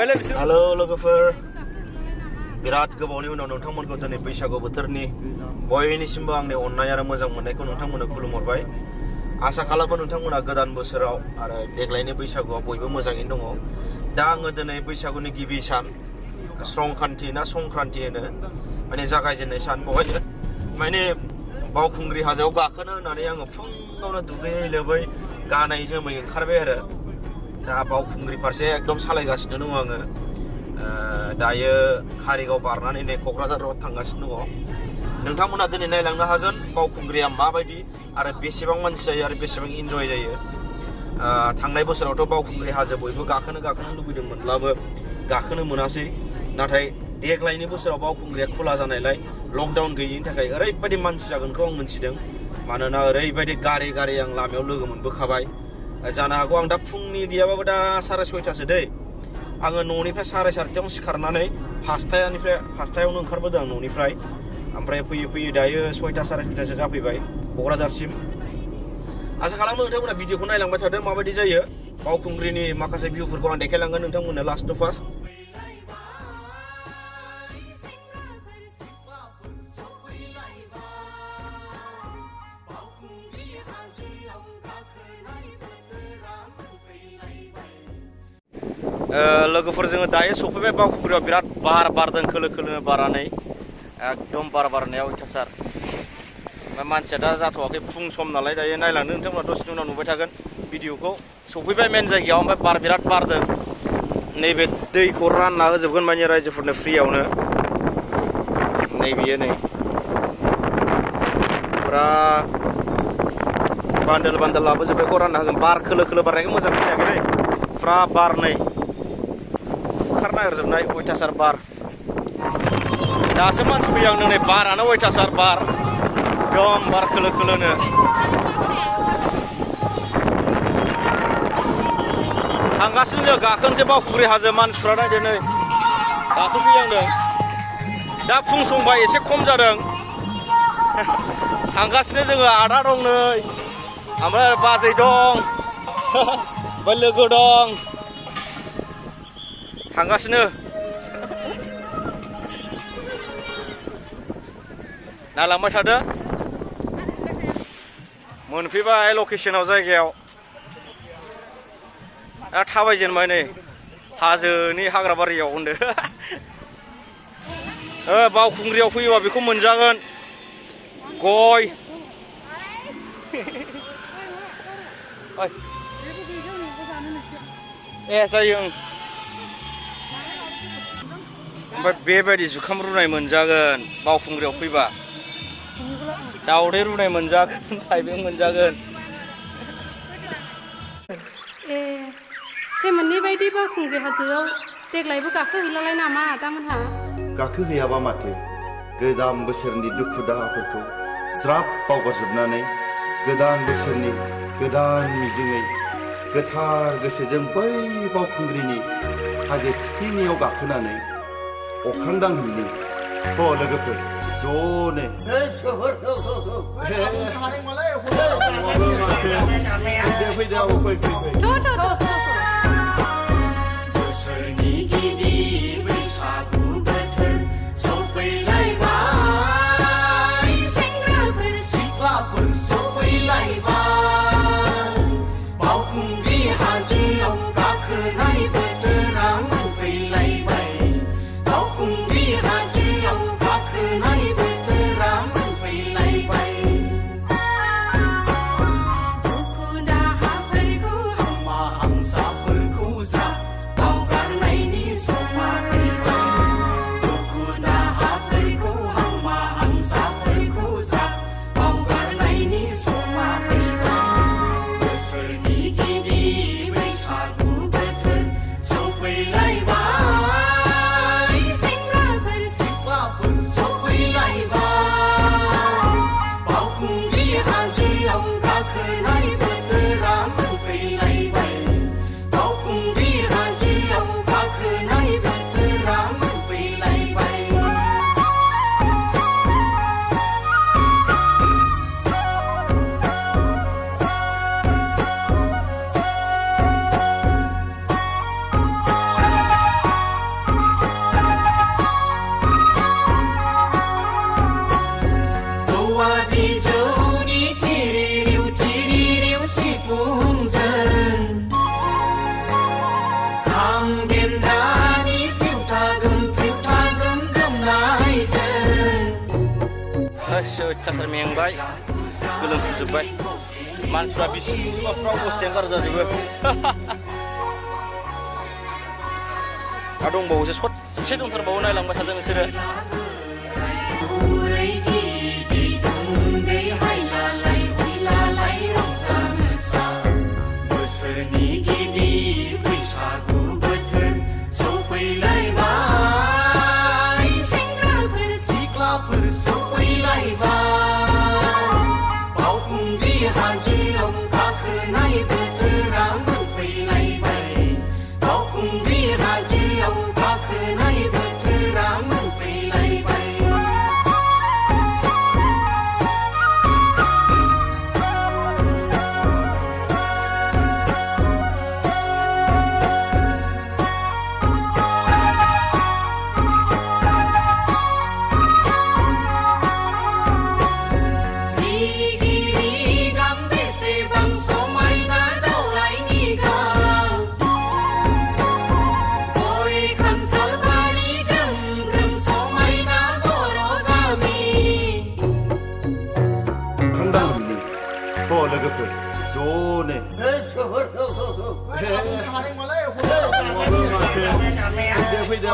Halo लोगोफोर बिराद गोबावनि उनाव नोंथांमोनखौ दिनै बैसागु बोथोरनि बयनिसिमबो आंनि अननाय आरो मोजां मोननायखौ नोंथांमोननो खुलुमहरबाय। आसा खालामो नोंथांमोना गोदान बोसोराव आरो देग्लायनि बैसागुआव बयबो मोजाङैनो दङ। दा आङो दिनै बैसागुनि गिबि सान संक्रान्ति ना संक्रान्ति होनो माने जागायजेननाय सान बहाय माने बावखुंग्रि हाजोआव गाखोनो होननानै आङो फुङावनो दुगैयै लोबै गानै जोमै ओंखारबाय आरो दा बावखुंग्रि फारसे एकदम सालायगासिनो दङ आङो। दायो कारिगाव बारनानै नै क'क्राझाराव थांगासिनो दङ। नोंथांमोना दिनै नायलांनो हागोन बावखुंग्रिया माबायदि आरो बेसेबां मानसि जायो आरो बेसेबां इन्जय जायो। थांनाय बोसोरावथ' बावखुंग्रि हाजो बयबो गाखोनो लुबैदोंमोनब्लाबो गाखोनो मोनासै। नाथाय देग्लायनि बोसोराव बावखुंग्रिया खुला जानायलाय लकडाउन गैयिनि थाखाय ओरैबायदि मानसि जागोनखौ आं मिथिदों। मानोना ओरैबायदि गारि आं लामायाव लोगो मोनबोखाबाय। जानो हागौ आं दा फुंनि गैयाबाबो दा 6:30 दै आङो न'निफ्राय 4:30 सिखारनानै 5टायावनो ओंखारबोदों आं न'निफ्राय। ओमफ्राय फैयै दायो 6टा 6:30 जाफैबाय क'क्राझारसिम। आसा खालामो नोंथांमोना भिडिअखौ नायलांबाय थादों माबायदि जायो। बावखुंग्रिनि माखासे भिउफोरखौ आं देखायलांगोन नोंथांमोननो लास्ट टु फार्स्ट। लोगोफोर जोङो दायो सफैबाय बावखुंग्रियाव। बिराद बार बारदों खोलो बारानै एकदम बार बारनायाव अयथासार। मानसिया दा जाथ'वाखै फुं सम नालाय दायो नायलांदों नोंथांमोना दसेनि उनाव नुबाय थागोन भिडिअखौ। सफैबाय मेन जायगायाव ओमफ्राय बार बिराद बारदों। नैबे दैखौ रानना होजोबगोन माने रायजोफोरनो फ्रियावनो। नैबेयो नै फुरा बान्दोल लाबोजोबनायखौ रानना होगोन। बार खोलो बारनायखौ मोजां खोनायाखै दै। फुरा बार नै बुखार नागिरजोबनाय अयथासार बार। दासो मानसि फैयो आंनो नै बारानो अयथासार बार एकदम बार खोलोनो। थांगासिनो जों गाखोनोसै बावखुंग्रि हाजो। मानसिफ्रा नायदो नै दासो फैहांदों। दा फुं समबा एसे खम जादों। थांगासिनो जोङो आदा दं नै ओमफ्राय बाजै दं ओमफ्राय लोगो दं थांगासिनो। नायलांबाय थादो मोनफैबाय लकेसनाव जायगायाव। दा थाबायजेनबाय नै हाजोनि हाग्राबारियाव होनदो। बावखुंग्रियाव फैयोबा बेखौ मोनजागोन गय। जायो ओमफ्राय बेबायदि जुखाम रुनाय मोनजागोन बावखुंग्रियाव फैबा। दावदै रुनाय मोनजागोन थाइबें मोनजागोन। सेमोननि बायदि बावखुंग्रि हाजोआव देग्लायबो गाखोहैलालाय नामा आदामोनहा? गाखोहैयाबा माथो गोदान बोसोरनि दुखु दाहाफोरखौ ज्राब बावगारजोबनानै गोदान बोसोरनि गोदान मिजिङै गोथार गोसोजों बै बावखुंग्रिनि हाजो थिखिनियाव गाखोनानै अख्रां दांहैनो लोगोफोर ज'नो। बोसोरनि गिबि बैसागु बोथोर सफैलायबाय। सेंग्राफोर सिख्लाफोर सफैलायबाय। बावखुंग्रि हाजोआव गाखोनाय बोथोरा मोनफैलायबाय। बावखुंग्रि हाजोआव गाखोनाय बोथोरा मोनफैलायबाय। दुखु दाहाफोरखौ हामा हामसा अयथासार मेंबाय गोलोमफुजोब्बाय मानसिफ्रा बिसिबाफ्राव अबस्थायानो गाज्रि जाजोबो आरो दंबावोसो ससे दंथारबावो नायलांबाय थादों नोंसोरो लोगोफोर ज'नो फैदो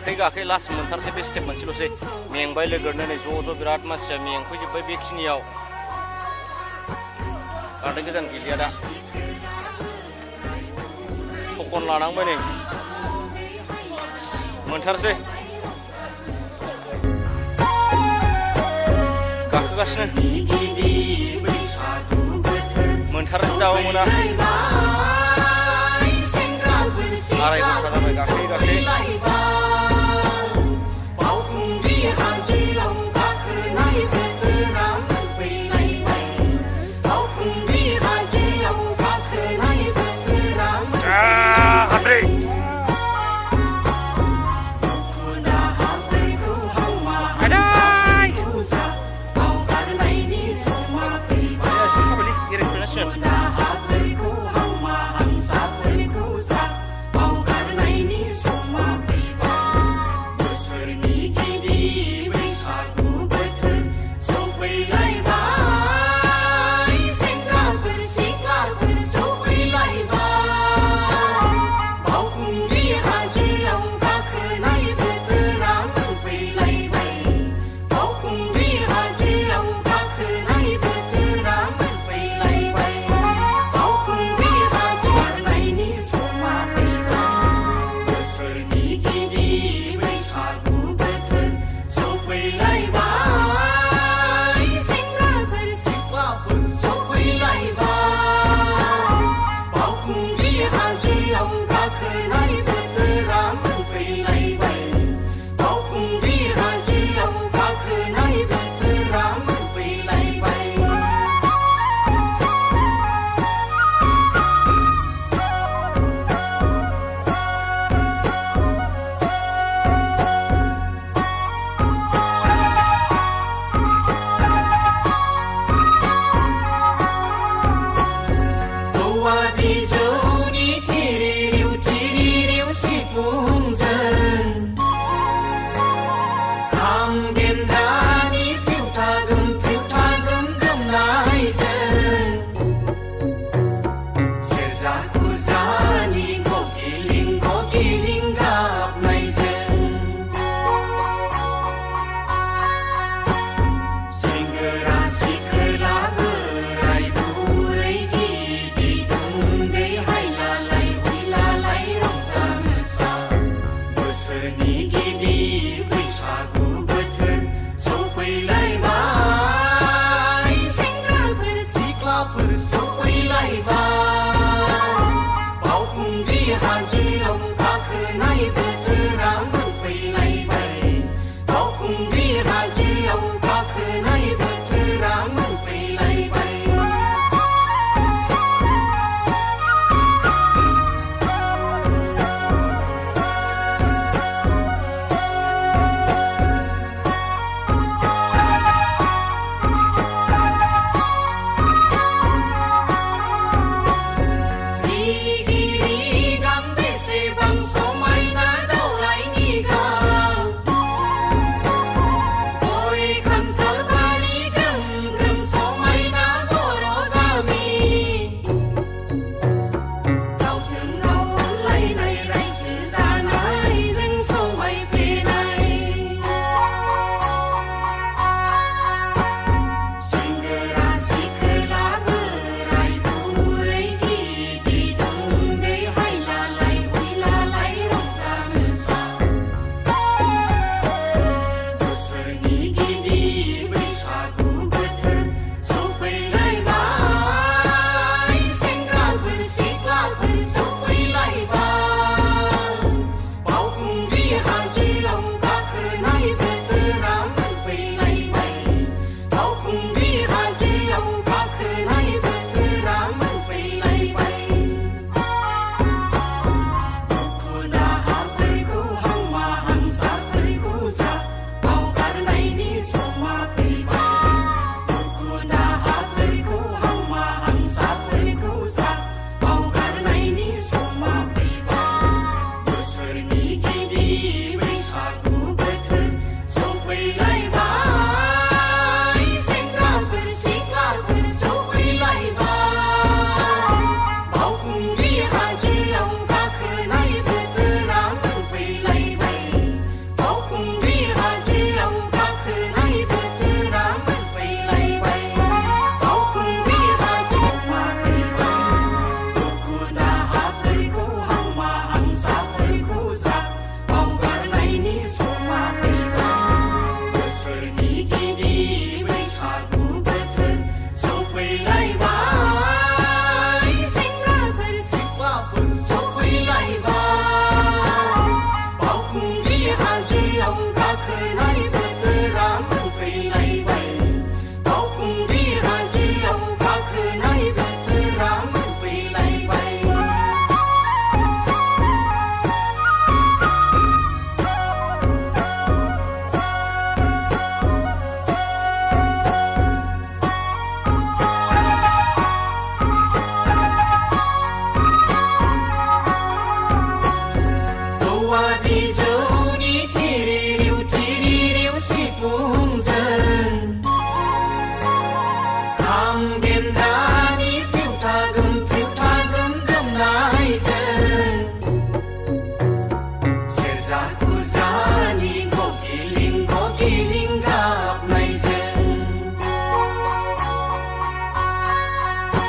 फै गाखै लास्ट मोनथारसै बे स्टेप मोनसेल'सै मेंबाय लोगोनो नै ज' बिराद मानसिया मेंफैजोब्बाय बेखिनियाव बांद्राय गोजान गैलिया दा सकन लानांबाय नै मोनथारसै गाखोगासिनो मोनथारसै दाबो मोना 2 घन्टा जाबाय गाखो